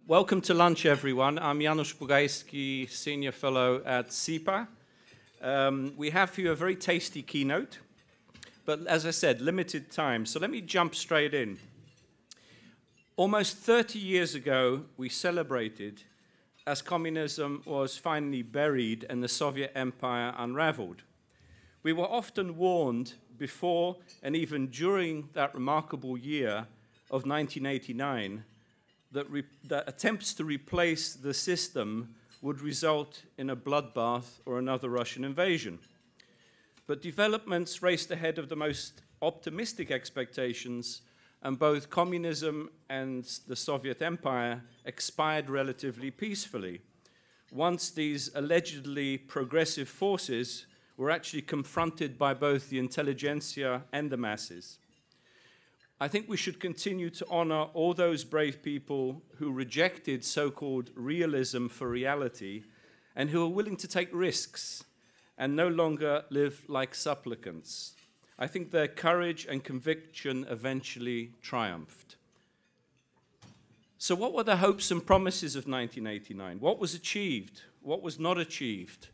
Welcome to lunch, everyone. I'm Janusz Bugajski, Senior Fellow at CEPA. We have for you a very tasty keynote, but as I said, limited time. So let me jump straight in. Almost 30 years ago, we celebrated as communism was finally buried and the Soviet Empire unraveled. We were often warned before and even during that remarkable year of 1989 that attempts to replace the system would result in a bloodbath or another Russian invasion. But developments raced ahead of the most optimistic expectations, and both communism and the Soviet Empire expired relatively peacefully, once these allegedly progressive forces were actually confronted by both the intelligentsia and the masses. I think we should continue to honor all those brave people who rejected so-called realism for reality and who are willing to take risks and no longer live like supplicants. I think their courage and conviction eventually triumphed. So what were the hopes and promises of 1989? What was achieved? What was not achieved?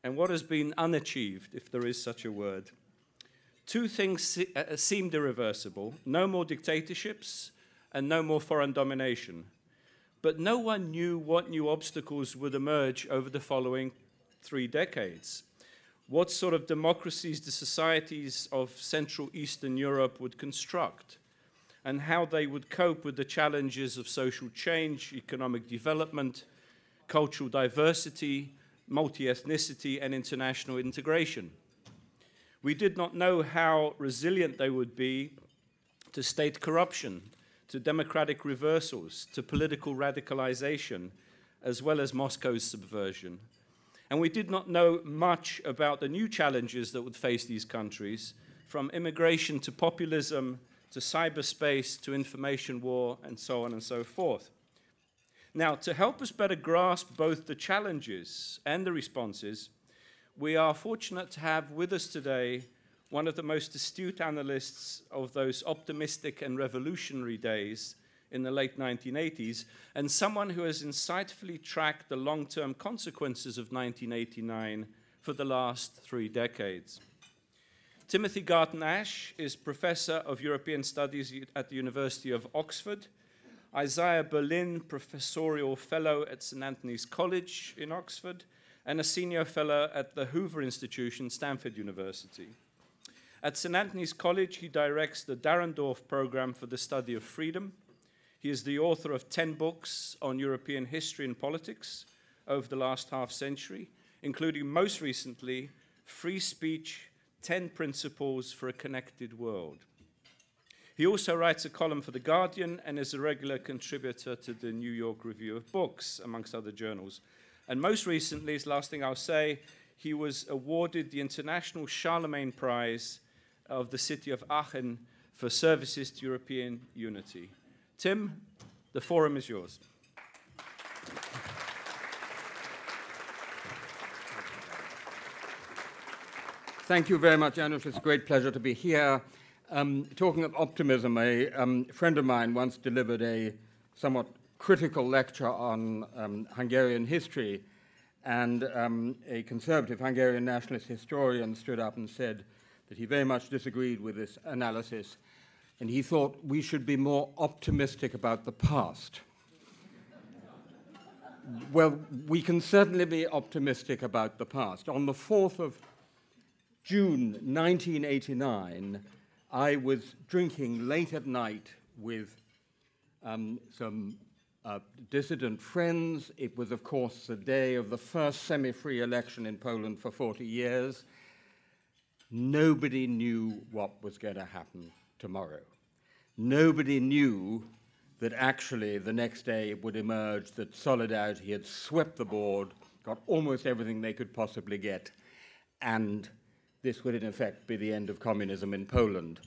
And what has been unachieved, if there is such a word? Two things seemed irreversible: no more dictatorships and no more foreign domination. But no one knew what new obstacles would emerge over the following 3 decades. What sort of democracies the societies of Central Eastern Europe would construct, and how they would cope with the challenges of social change, economic development, cultural diversity, multi-ethnicity, and international integration. We did not know how resilient they would be to state corruption, to democratic reversals, to political radicalization, as well as Moscow's subversion. And we did not know much about the new challenges that would face these countries, from immigration to populism, to cyberspace, to information war, and so on and so forth. Now, to help us better grasp both the challenges and the responses, we are fortunate to have with us today one of the most astute analysts of those optimistic and revolutionary days in the late 1980s, and someone who has insightfully tracked the long-term consequences of 1989 for the last 3 decades. Timothy Garton Ash is Professor of European Studies at the University of Oxford, Isaiah Berlin Professorial Fellow at St. Antony's College in Oxford, and a Senior Fellow at the Hoover Institution, Stanford University. At St. Antony's College, he directs the Dahrendorf Program for the Study of Freedom. He is the author of 10 books on European history and politics over the last half-century, including most recently, Free Speech, 10 Principles for a Connected World. He also writes a column for The Guardian and is a regular contributor to the New York Review of Books, amongst other journals. And most recently, the last thing I'll say, he was awarded the International Charlemagne Prize of the city of Aachen for services to European unity. Tim, the forum is yours. Thank you very much, Janusz. It's a great pleasure to be here. Talking of optimism, a friend of mine once delivered a somewhat critical lecture on Hungarian history, and a conservative Hungarian nationalist historian stood up and said that he very much disagreed with this analysis, and he thought we should be more optimistic about the past. Well, we can certainly be optimistic about the past. On the 4th of June 1989, I was drinking late at night with some dissident friends. It was, of course, the day of the first semi-free election in Poland for 40 years. Nobody knew what was going to happen tomorrow. Nobody knew that actually the next day it would emerge that Solidarity had swept the board, got almost everything they could possibly get, and this would in effect be the end of communism in Poland.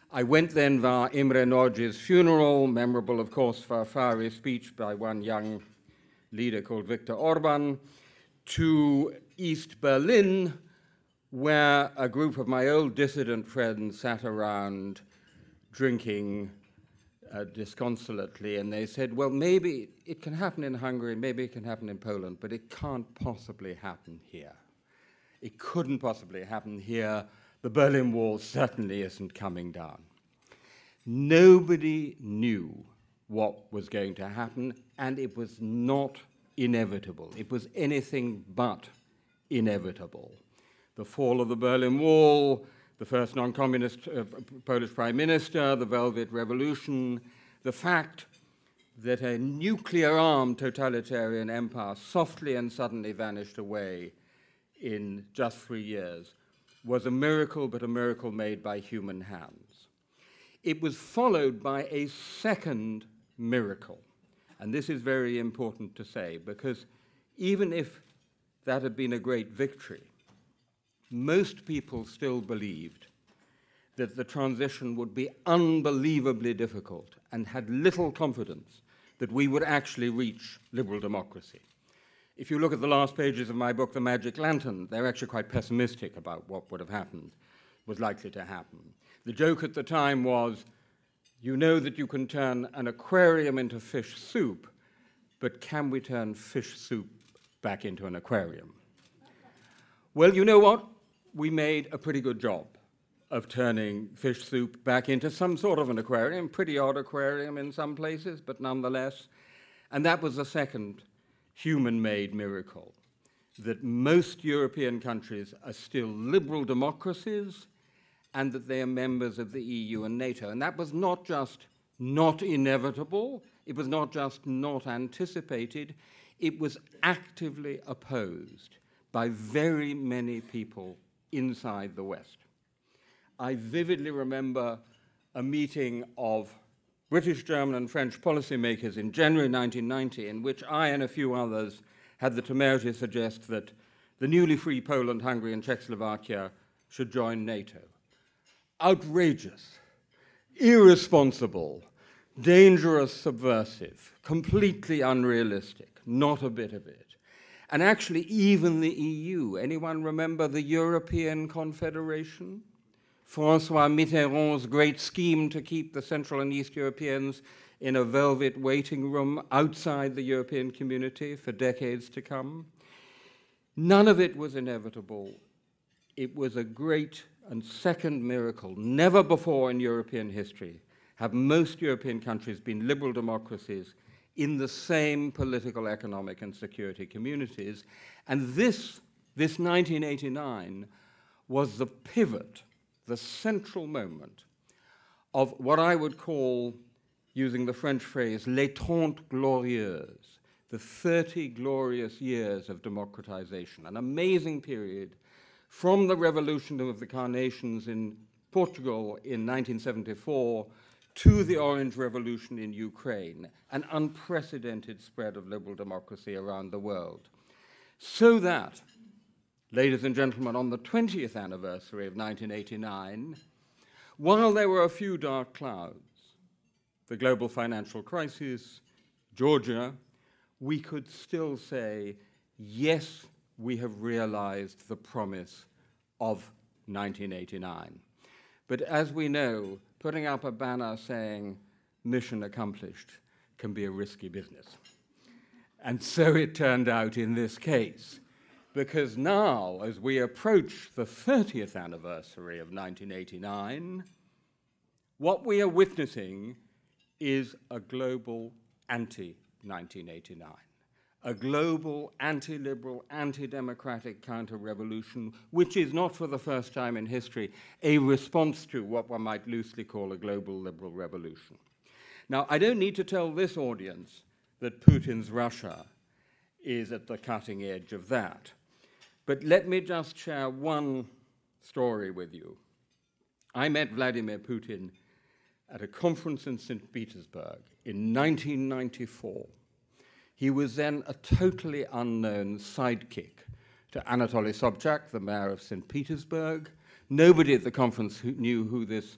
I went then via Imre Nagy's funeral, memorable, of course, for a fiery speech by one young leader called Viktor Orban, to East Berlin, where a group of my old dissident friends sat around drinking disconsolately, and they said, well, maybe it can happen in Hungary, maybe it can happen in Poland, but it can't possibly happen here. It couldn't possibly happen here. The Berlin Wall certainly isn't coming down. Nobody knew what was going to happen, and it was not inevitable. It was anything but inevitable. The fall of the Berlin Wall, the first non-communist Polish prime minister, the Velvet Revolution, the fact that a nuclear-armed totalitarian empire softly and suddenly vanished away in just 3 years was a miracle, but a miracle made by human hands. It was followed by a second miracle, and this is very important to say, because even if that had been a great victory, most people still believed that the transition would be unbelievably difficult and had little confidence that we would actually reach liberal democracy. If you look at the last pages of my book, The Magic Lantern, they're actually quite pessimistic about what would have happened, was likely to happen. The joke at the time was, you know that you can turn an aquarium into fish soup, but can we turn fish soup back into an aquarium? Well, you know what? We made a pretty good job of turning fish soup back into some sort of an aquarium, pretty odd aquarium in some places, but nonetheless. And that was the second human-made miracle, that most European countries are still liberal democracies and that they are members of the EU and NATO. And that was not just not inevitable, it was not just not anticipated, it was actively opposed by very many people inside the West. I vividly remember a meeting of British, German, and French policymakers in January 1990, in which I and a few others had the temerity to suggest that the newly free Poland, Hungary, and Czechoslovakia should join NATO. Outrageous, irresponsible, dangerous, subversive, completely unrealistic, not a bit of it. And actually, even the EU, anyone remember the European Confederation? François Mitterrand's great scheme to keep the Central and East Europeans in a velvet waiting room outside the European community for decades to come. None of it was inevitable. It was a great and second miracle. Never before in European history have most European countries been liberal democracies in the same political, economic, and security communities. And this 1989 was the pivot, the central moment of what I would call, using the French phrase, les 30 glorieuses, the 30 glorious years of democratization, an amazing period from the revolution of the carnations in Portugal in 1974 to the Orange Revolution in Ukraine, an unprecedented spread of liberal democracy around the world. So that, ladies and gentlemen, on the 20th anniversary of 1989, while there were a few dark clouds, the global financial crisis, Georgia, we could still say, yes, we have realized the promise of 1989. But as we know, putting up a banner saying, mission accomplished, can be a risky business. And so it turned out in this case, because now, as we approach the 30th anniversary of 1989, what we are witnessing is a global anti-1989, a global anti-liberal, anti-democratic counter-revolution, which is not for the first time in history a response to what one might loosely call a global liberal revolution. Now, I don't need to tell this audience that Putin's Russia is at the cutting edge of that. But let me just share one story with you. I met Vladimir Putin at a conference in St. Petersburg in 1994. He was then a totally unknown sidekick to Anatoly Sobchak, the mayor of St. Petersburg. Nobody at the conference knew who this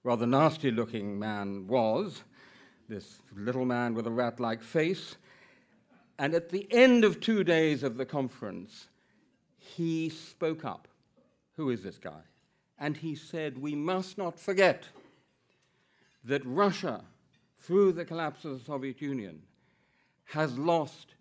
rather nasty-looking man was, this little man with a rat-like face. And at the end of 2 days of the conference, he spoke up. Who is this guy? And he said, we must not forget that Russia, through the collapse of the Soviet Union, has lost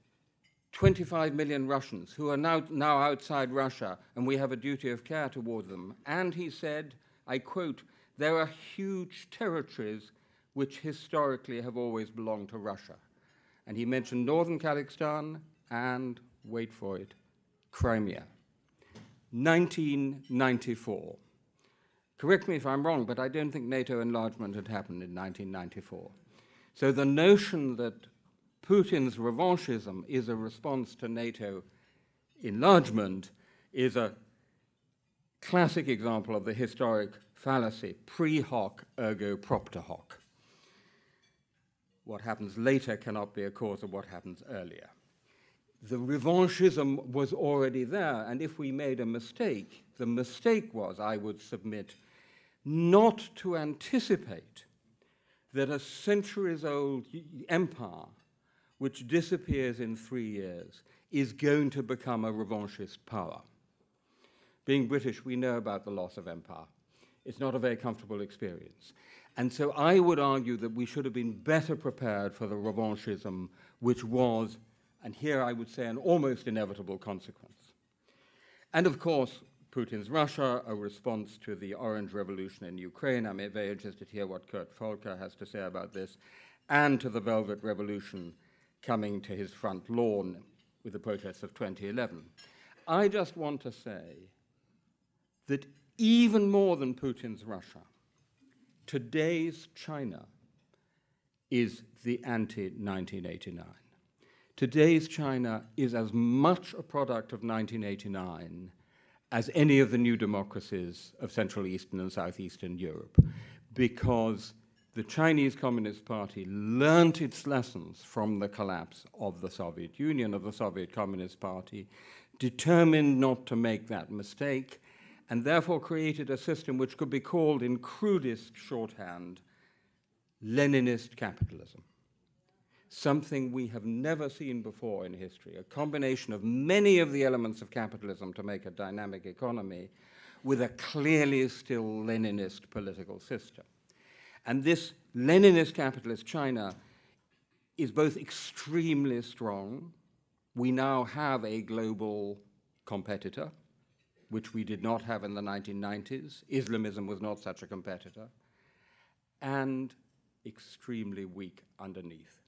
25 million Russians who are now outside Russia, and we have a duty of care toward them. And he said, I quote, "There are huge territories which historically have always belonged to Russia." And he mentioned northern Kazakhstan and, wait for it, Crimea. 1994. Correct me if I'm wrong, but I don't think NATO enlargement had happened in 1994. So the notion that Putin's revanchism is a response to NATO enlargement is a classic example of the historic fallacy, pre hoc ergo propter hoc. What happens later cannot be a cause of what happens earlier. The revanchism was already there, and if we made a mistake, the mistake was, I would submit, not to anticipate that a centuries-old empire which disappears in 3 years is going to become a revanchist power. Being British, we know about the loss of empire. It's not a very comfortable experience. And so I would argue that we should have been better prepared for the revanchism, which was, and here I would say, an almost inevitable consequence. And of course, Putin's Russia, a response to the Orange Revolution in Ukraine. I'm very interested to hear what Kurt Volker has to say about this, and to the Velvet Revolution coming to his front lawn with the protests of 2011. I just want to say that even more than Putin's Russia, today's China is the anti-1989. Today's China is as much a product of 1989 as any of the new democracies of Central Eastern and Southeastern Europe, because the Chinese Communist Party learnt its lessons from the collapse of the Soviet Union, of the Soviet Communist Party, determined not to make that mistake, and therefore created a system which could be called in crudest shorthand Leninist capitalism. Something we have never seen before in history, a combination of many of the elements of capitalism to make a dynamic economy with a clearly still Leninist political system. And this Leninist capitalist China is both extremely strong. We now have a global competitor, which we did not have in the 1990s. Islamism was not such a competitor. And extremely weak underneath.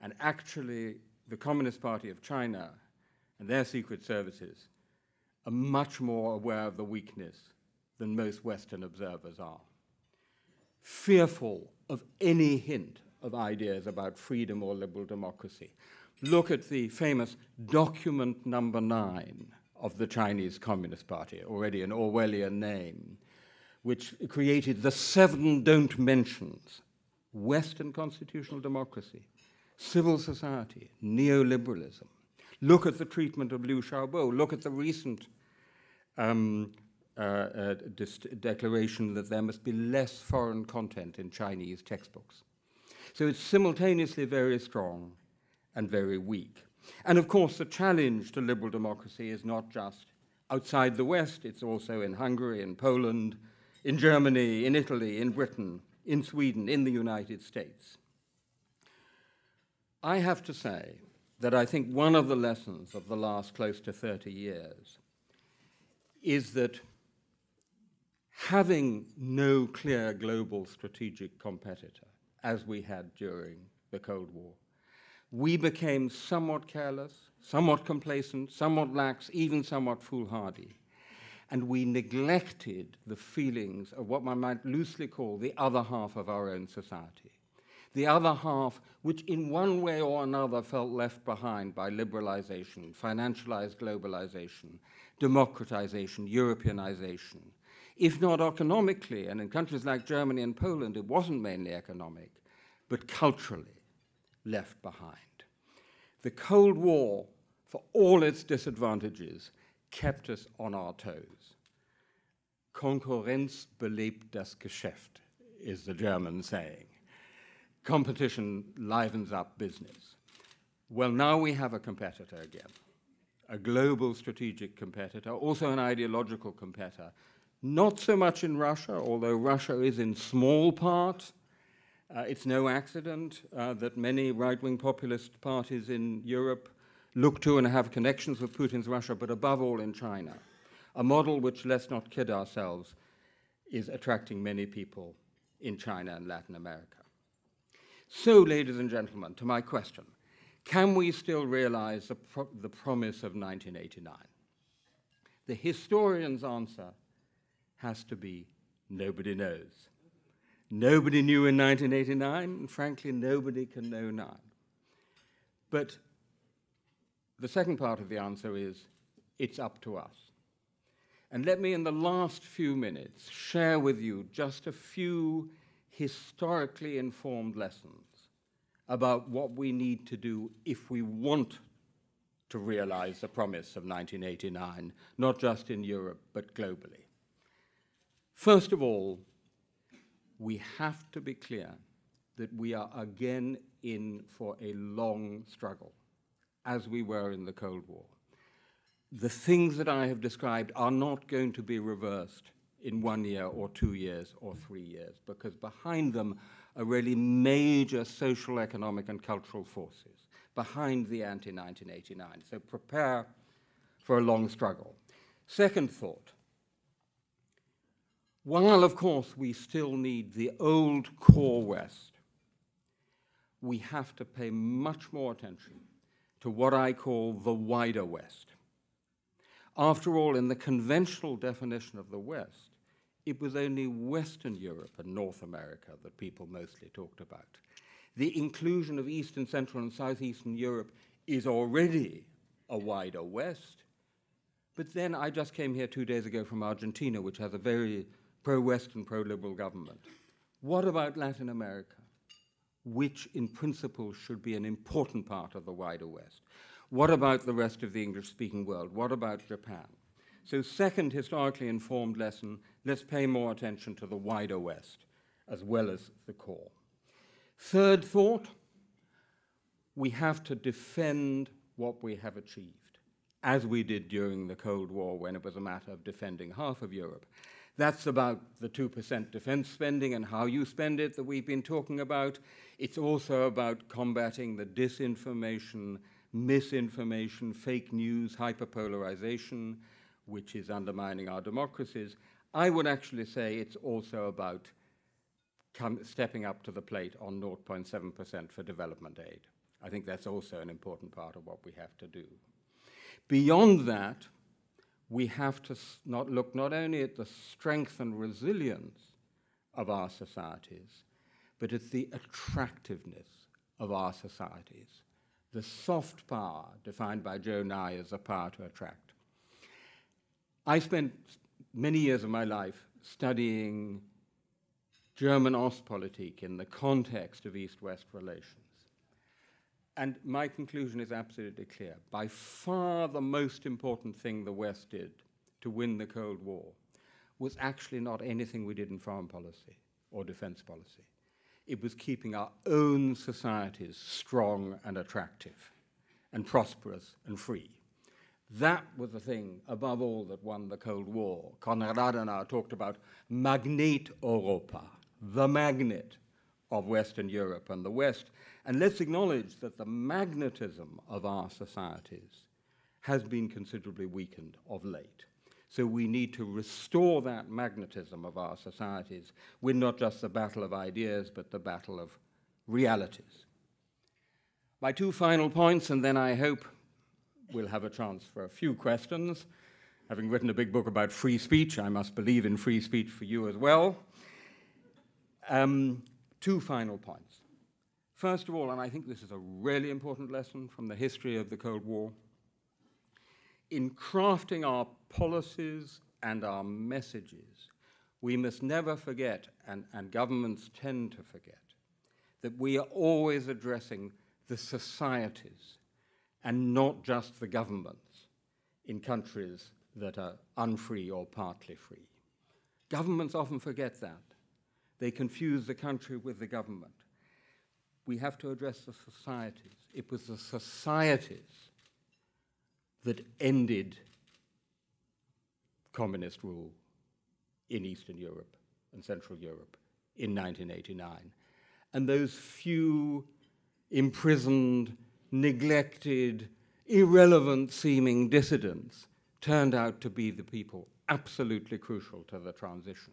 And actually, the Communist Party of China and their secret services are much more aware of the weakness than most Western observers are. Fearful of any hint of ideas about freedom or liberal democracy. Look at the famous document number 9 of the Chinese Communist Party, already an Orwellian name, which created the 7 don't mentions: Western constitutional democracy, civil society, neoliberalism. Look at the treatment of Liu Xiaobo. Look at the recent declaration that there must be less foreign content in Chinese textbooks. So it's simultaneously very strong and very weak. And of course, the challenge to liberal democracy is not just outside the West, it's also in Hungary, in Poland, in Germany, in Italy, in Britain, in Sweden, in the United States. I have to say that I think one of the lessons of the last close to 30 years is that having no clear global strategic competitor, as we had during the Cold War, we became somewhat careless, somewhat complacent, somewhat lax, even somewhat foolhardy. And we neglected the feelings of what one might loosely call the other half of our own society. The other half, which in one way or another felt left behind by liberalization, financialized globalization, democratization, Europeanization. If not economically, and in countries like Germany and Poland, it wasn't mainly economic, but culturally left behind. The Cold War, for all its disadvantages, kept us on our toes. Konkurrenz belebt das Geschäft, is the German saying. Competition livens up business. Well, now we have a competitor again, a global strategic competitor, also an ideological competitor. Not so much in Russia, although Russia is in small part It's no accident that many right-wing populist parties in Europe look to and have connections with Putin's Russia, but above all in China. A model which, let's not kid ourselves, is attracting many people in China and Latin America. So, ladies and gentlemen, to my question, can we still realize the promise of 1989? The historian's answer has to be nobody knows. Nobody knew in 1989, and frankly, nobody can know now. But the second part of the answer is, it's up to us. And let me, in the last few minutes, share with you just a few historically informed lessons about what we need to do if we want to realize the promise of 1989, not just in Europe, but globally. First of all, we have to be clear that we are again in for a long struggle, as we were in the Cold War. The things that I have described are not going to be reversed in 1 year or 2 years or 3 years, because behind them are really major social, economic, and cultural forces behind the anti-1989. So prepare for a long struggle. Second thought. While, of course, we still need the old core West, we have to pay much more attention to what I call the wider West. After all, in the conventional definition of the West, it was only Western Europe and North America that people mostly talked about. The inclusion of Eastern, Central, and Southeastern Europe is already a wider West. But then I just came here 2 days ago from Argentina, which has a very pro-Western, pro-liberal government. What about Latin America, which in principle should be an important part of the wider West? What about the rest of the English-speaking world? What about Japan? So second historically informed lesson, let's pay more attention to the wider West as well as the core. Third thought, we have to defend what we have achieved, as we did during the Cold War when it was a matter of defending half of Europe. That's about the 2% defense spending and how you spend it that we've been talking about. It's also about combating the disinformation, misinformation, fake news, hyperpolarization, which is undermining our democracies. I would actually say it's also about stepping up to the plate on 0.7% for development aid. I think that's also an important part of what we have to do. Beyond that, we have to look not only at the strength and resilience of our societies, but at the attractiveness of our societies. The soft power, defined by Joe Nye as the power to attract. I spent many years of my life studying German Ostpolitik in the context of East-West relations. And my conclusion is absolutely clear. By far the most important thing the West did to win the Cold War was actually not anything we did in foreign policy or defense policy. It was keeping our own societies strong and attractive and prosperous and free. That was the thing, above all, that won the Cold War. Konrad Adenauer talked about Magnet Europa, the magnet of Western Europe and the West. And let's acknowledge that the magnetism of our societies has been considerably weakened of late. So we need to restore that magnetism of our societies, win not just the battle of ideas, but the battle of realities. My two final points, and then I hope we'll have a chance for a few questions. Having written a big book about free speech, I must believe in free speech for you as well. Two final points. First of all, and I think this is a really important lesson from the history of the Cold War, in crafting our policies and our messages, we must never forget, and governments tend to forget, that we are always addressing the societies and not just the governments in countries that are unfree or partly free. Governments often forget that. They confuse the country with the government. We have to address the societies. It was the societies that ended communist rule in Eastern Europe and Central Europe in 1989. and those few imprisoned, neglected, irrelevant-seeming dissidents turned out to be the people absolutely crucial to the transition.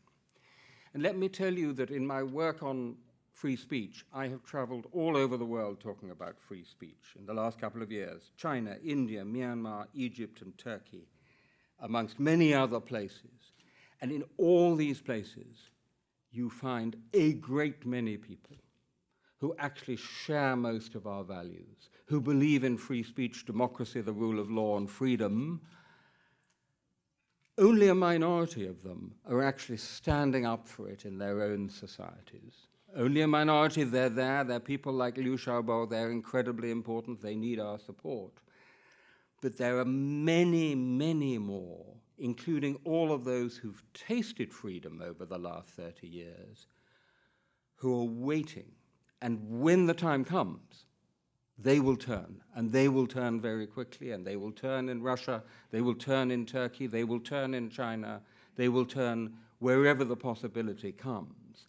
And let me tell you that in my work on free speech, I have traveled all over the world talking about free speech in the last couple of years. China, India, Myanmar, Egypt, and Turkey, amongst many other places. And in all these places, you find a great many people who actually share most of our values, who believe in free speech, democracy, the rule of law, and freedom. Only a minority of them are actually standing up for it in their own societies. Only a minority, they're people like Liu Xiaobo, they're incredibly important, they need our support. But there are many, many more, including all of those who've tasted freedom over the last 30 years, who are waiting. And when the time comes, they will turn, and they will turn very quickly, and they will turn in Russia, they will turn in Turkey, they will turn in China, they will turn wherever the possibility comes.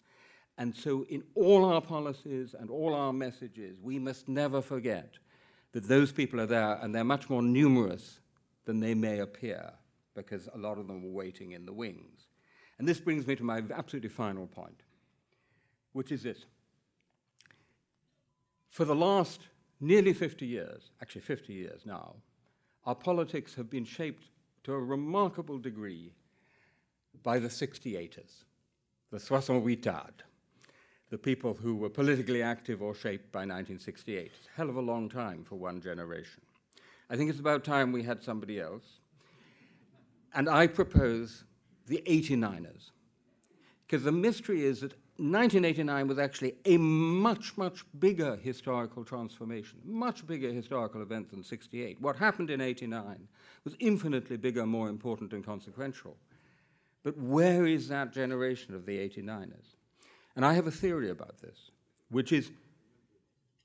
And so in all our policies and all our messages, we must never forget that those people are there, and they're much more numerous than they may appear, because a lot of them are waiting in the wings. And this brings me to my absolutely final point, which is this. For the last nearly 50 years, actually 50 years now, our politics have been shaped to a remarkable degree by the 68ers, the 68, the people who were politically active or shaped by 1968. It's a hell of a long time for one generation. I think it's about time we had somebody else. And I propose the 89ers. Because the mystery is that 1989 was actually a much, much bigger historical transformation, much bigger historical event than 68. What happened in 89 was infinitely bigger, more important, and consequential. But where is that generation of the 89ers? And I have a theory about this, which is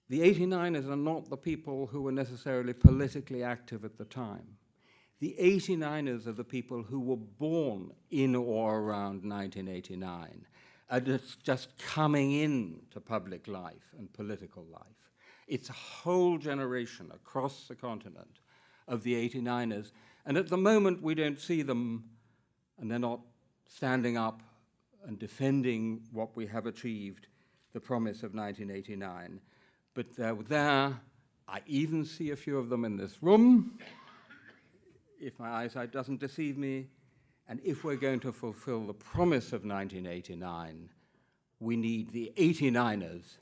the 89ers are not the people who were necessarily politically active at the time. The 89ers are the people who were born in or around 1989 and just coming into public life and political life. It's a whole generation across the continent of the 89ers, and at the moment we don't see them, and they're not standing up and defending what we have achieved, the promise of 1989. But they're there. I even see a few of them in this room, if my eyesight doesn't deceive me. And if we're going to fulfill the promise of 1989, we need the 89ers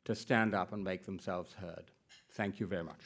to stand up and make themselves heard. Thank you very much.